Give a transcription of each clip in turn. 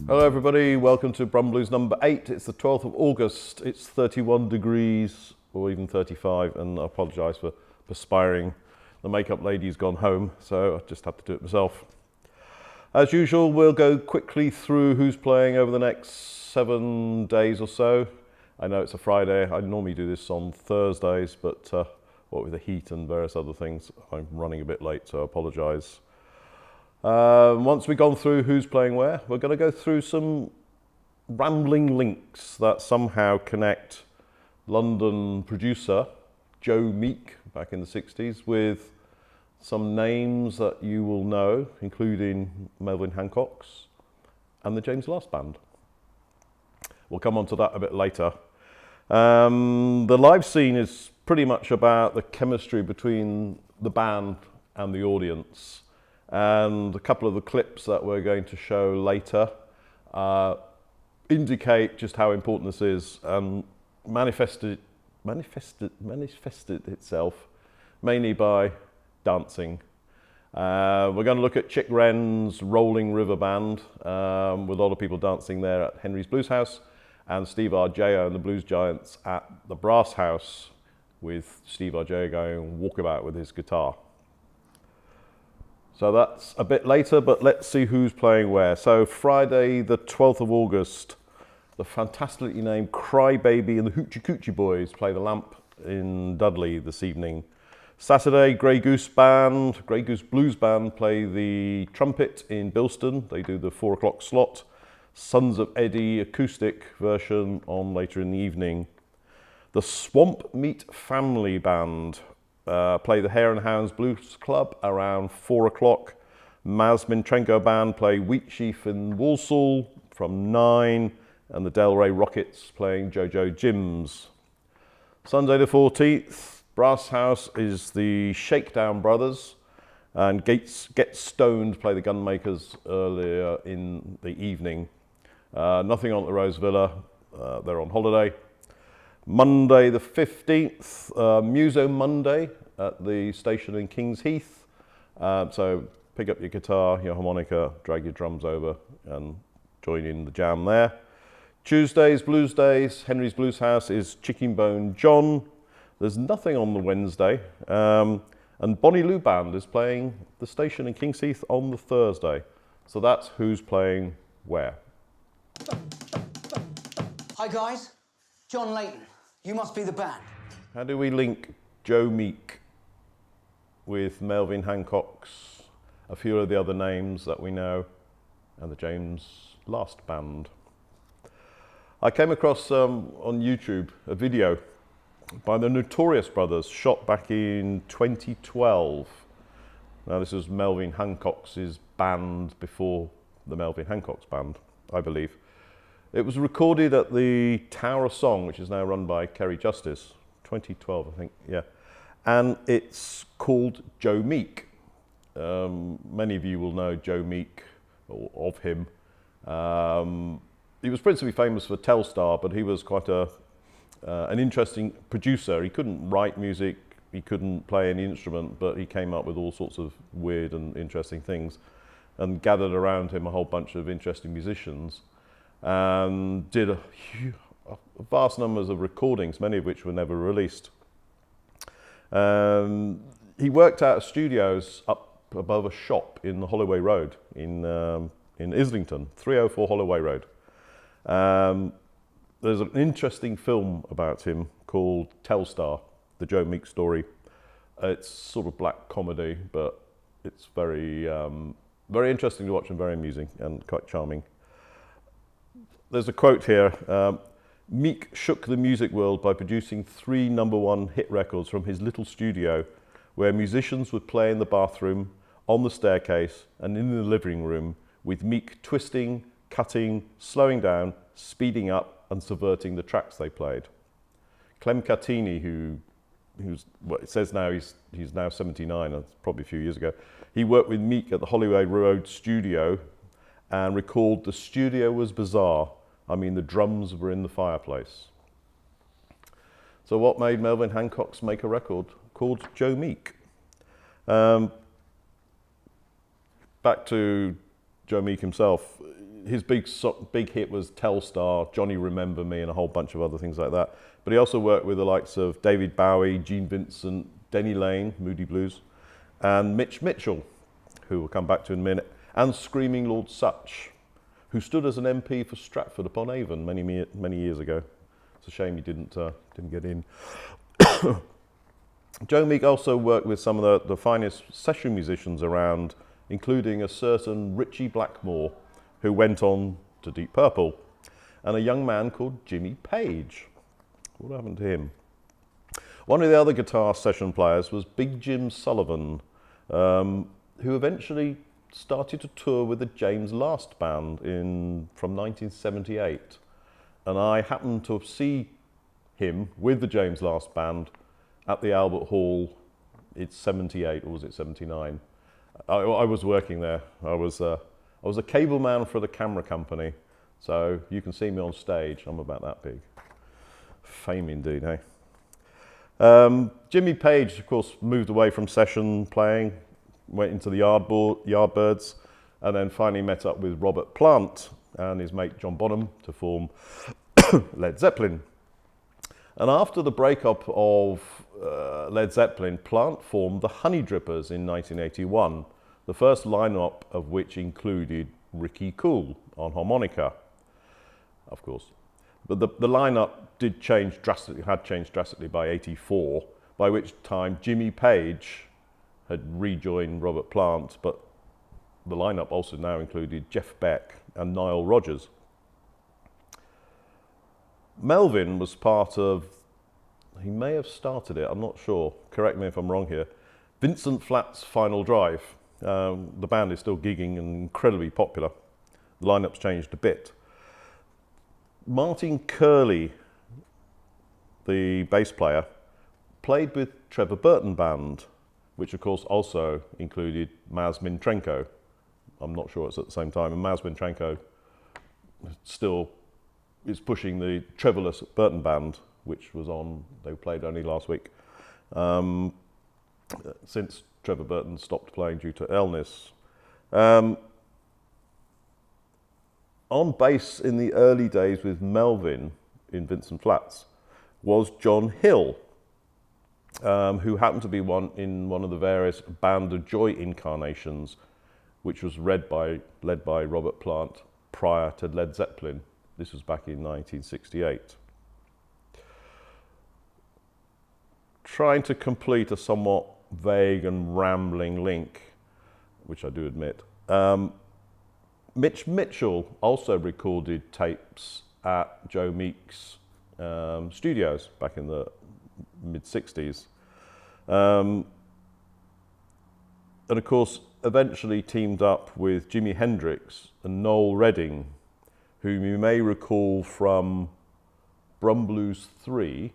Hello everybody, welcome to Brum Blues number 8. It's the 12th of August, it's 31 degrees or even 35, and I apologise for perspiring. The makeup lady's gone home, so I just had to do it myself. As usual, we'll go quickly through who's playing over the next 7 days or so. I know it's a Friday, I normally do this on Thursdays, but what with the heat and various other things, I'm running a bit late, so I apologise. Once we've gone through who's playing where, we're going to go through some rambling links that somehow connect London producer Joe Meek back in the 60s with some names that you will know, including Melvin Hancox and the James Last Band. We'll come on to that a bit later. The live scene is pretty much about the chemistry between the band and the audience. And a couple of the clips that we're going to show later indicate just how important this is and manifested itself mainly by dancing. We're going to look at Chick Wren's Rolling River Band with a lot of people dancing there at Henry's Blues House, and Steve Ajao and the Blues Giants at the Brass House with Steve Ajao going walkabout with his guitar. So that's a bit later, but let's see who's playing where. So Friday, the 12th of August, the fantastically named Crybaby and the Hoochie Coochie Boys play the Lamp in Dudley this evening. Saturday, Grey Goose Blues Band play the trumpet in Bilston. They do the 4 o'clock slot. Sons of Eddie acoustic version on later in the evening. The Swamp Meat Family Band play the Hare and Hounds Blues Club around 4 o'clock. Maz Mintrenko Band play Wheatsheaf in Walsall from 9, and the Delray Rockets playing Jojo Jims. Sunday the 14th, Brass House is the Shakedown Brothers, and Get Stoned play the Gunmakers earlier in the evening. Nothing on at the Rose Villa, they're on holiday. Monday the 15th, Muso Monday at the station in Kings Heath. So pick up your guitar, your harmonica, drag your drums over and join in the jam there. Tuesdays, Blues Days, Henry's Blues House is Chicken Bone John. There's nothing on the Wednesday. And Bonnie Lou Band is playing the station in Kings Heath on the Thursday. So that's who's playing where. Hi guys, John Layton. You must be the band. How do we link Joe Meek with Melvin Hancox, a few of the other names that we know, and the James Last Band? I came across on YouTube a video by the Notorious Brothers shot back in 2012. Now this was Melvin Hancox's band before the Melvin Hancox Band, I believe. It was recorded at the Tower of Song, which is now run by Kerry Justice, 2012, I think, yeah. And it's called Joe Meek. Many of you will know Joe Meek, or of him. He was principally famous for Telstar, but he was quite an interesting producer. He couldn't write music, he couldn't play any instrument, but he came up with all sorts of weird and interesting things and gathered around him a whole bunch of interesting musicians. And did a vast numbers of recordings, many of which were never released. He worked out of studios up above a shop in the Holloway Road in Islington, 304 Holloway Road. There's an interesting film about him called Telstar, the Joe Meek story. It's sort of black comedy, but it's very interesting to watch and very amusing and quite charming. There's a quote here, Meek shook the music world by producing 3 #1 hit records from his little studio where musicians would play in the bathroom, on the staircase and in the living room, with Meek twisting, cutting, slowing down, speeding up and subverting the tracks they played. Clem Catini, who's well, it says now he's now 79, that's probably a few years ago, he worked with Meek at the Holloway Road studio and recalled the studio was bizarre. I mean, the drums were in the fireplace. So what made Melvin Hancox make a record called Joe Meek? Back to Joe Meek himself, his big hit was Telstar, Johnny Remember Me, and a whole bunch of other things like that. But he also worked with the likes of David Bowie, Gene Vincent, Denny Lane, Moody Blues, and Mitch Mitchell, who we'll come back to in a minute, and Screaming Lord Sutch, who stood as an MP for Stratford-upon-Avon many years ago. It's a shame he didn't get in. Joe Meek also worked with some of the finest session musicians around, including a certain Richie Blackmore, who went on to Deep Purple, and a young man called Jimmy Page. What happened to him? One of the other guitar session players was Big Jim Sullivan, who eventually started to tour with the James Last Band from 1978. And I happened to see him with the James Last Band at the Albert Hall. It's 78, or was it 79? I was working there. I was a cable man for the camera company, so you can see me on stage. I'm about that big. Fame indeed, eh? Jimmy Page, of course, moved away from session playing, went into the Yardbirds, and then finally met up with Robert Plant and his mate John Bonham to form Led Zeppelin. And after the breakup of Led Zeppelin, Plant formed the Honey Drippers in 1981, the first lineup of which included Ricky Cool on harmonica, of course. But the lineup had changed drastically by '84, by which time Jimmy Page had rejoined Robert Plant, but the lineup also now included Jeff Beck and Nile Rodgers. Melvin was part of, he may have started it, I'm not sure, correct me if I'm wrong here, Vincent Flatt's Final Drive. The band is still gigging and incredibly popular. The lineup's changed a bit. Martin Curley, the bass player, played with Trevor Burton Band, which of course also included Maz Mintrenko. I'm not sure it's at the same time, and Maz Mintrenko still is pushing the Trevorless Burton Band, which was on, they played only last week, since Trevor Burton stopped playing due to illness. On bass in the early days with Melvin in Vincent Flats was John Hill, who happened to be in one of the various Band of Joy incarnations, which was led by Robert Plant prior to Led Zeppelin. This was back in 1968. Trying to complete a somewhat vague and rambling link, which I do admit, Mitch Mitchell also recorded tapes at Joe Meek's studios back in the mid-60s. And of course, eventually teamed up with Jimi Hendrix and Noel Redding, whom you may recall from Brum Blues 3.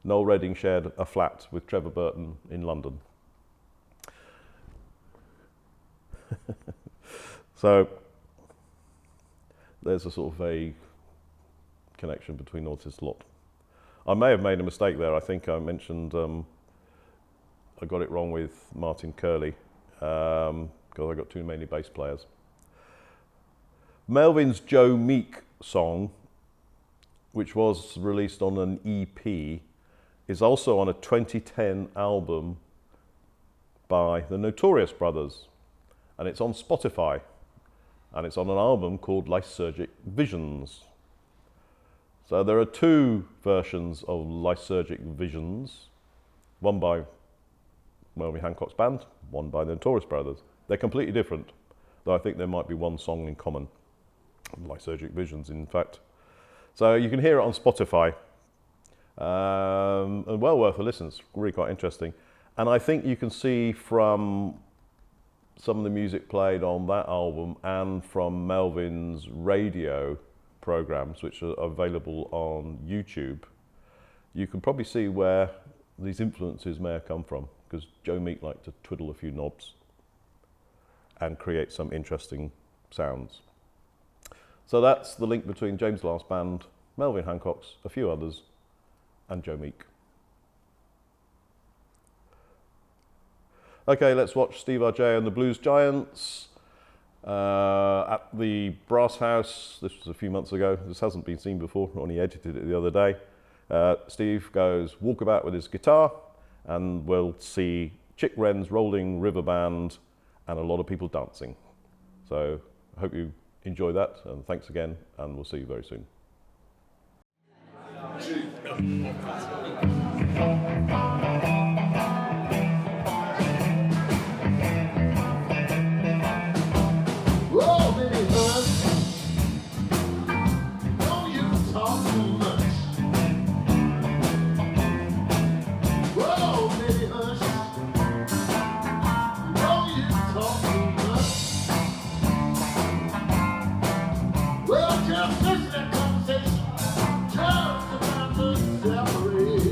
Noel Redding shared a flat with Trevor Burton in London. So there's a sort of vague connection between all this lot. I may have made a mistake there. I think I mentioned, I got it wrong with Martin Curley, because I got too many bass players. Melvin's Joe Meek song, which was released on an EP, is also on a 2010 album by the Notorious Brothers, and it's on Spotify, and it's on an album called Lysergic Visions. So there are two versions of Lysergic Visions, one by Melvin Hancox Band, one by the Notorious Brothers. They're completely different, though I think there might be one song in common. Lysergic Visions, in fact. So you can hear it on Spotify, and well worth a listen. It's really quite interesting. And I think you can see from some of the music played on that album and from Melvin's radio programs, which are available on YouTube, you can probably see where these influences may have come from, because Joe Meek liked to twiddle a few knobs and create some interesting sounds. So that's the link between James Last Band, Melvin Hancox, a few others, and Joe Meek. Okay, let's watch Steve Ajao and the Blues Giants. At the Brass House, this was a few months ago, this hasn't been seen before, only edited it the other day. Steve goes walkabout with his guitar, and we'll see Chick Wren's Rolling River Band and a lot of people dancing. So I hope you enjoy that, and thanks again, and we'll see you very soon. Well, just listen to that conversation. Just remember to separate.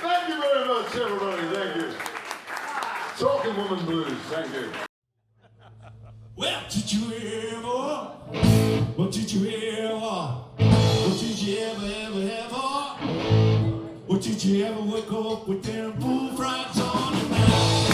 Thank you very much, everybody. Thank you. Talking Woman Blues. Thank you. Well, did you ever? Well, did you ever? Well, did you ever? Well, did you ever wake up with them bullfrogs on your mind?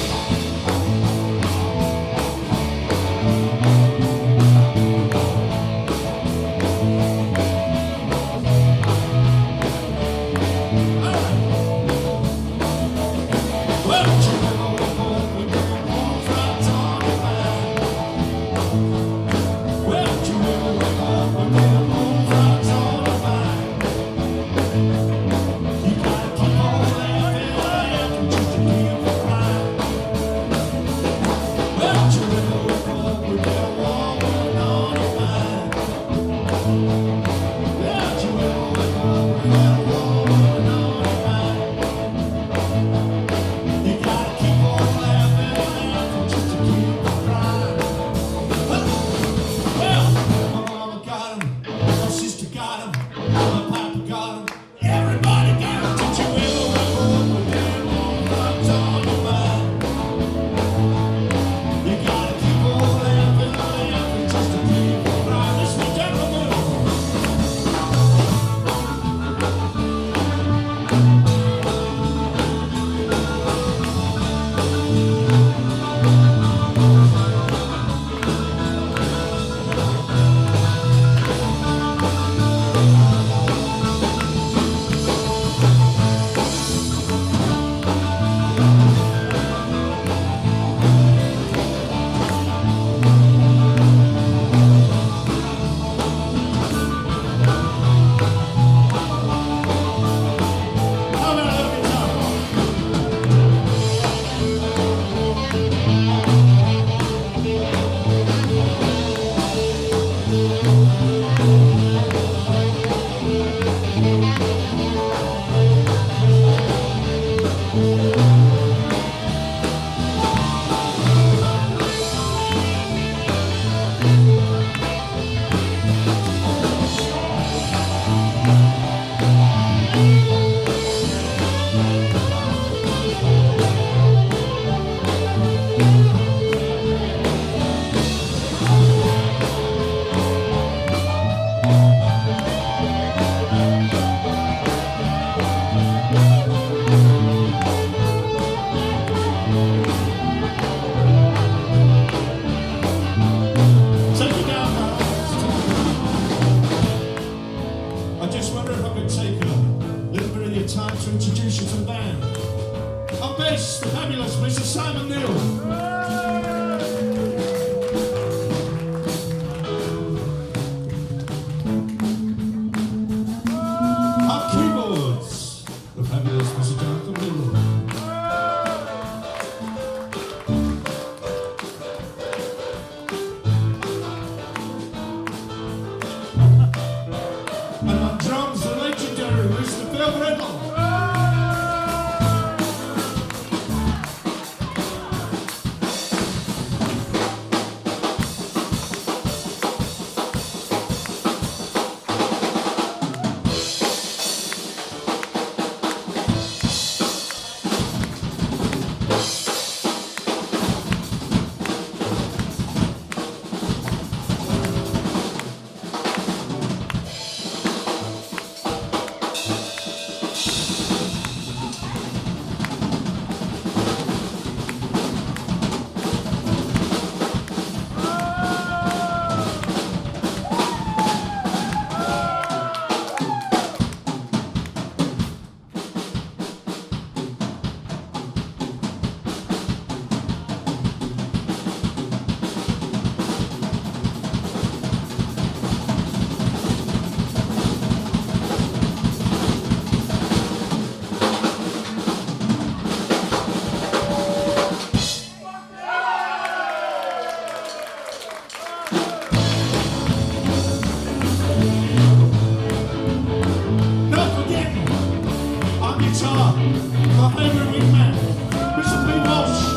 My favourite wingman, Mr. P. Walsh.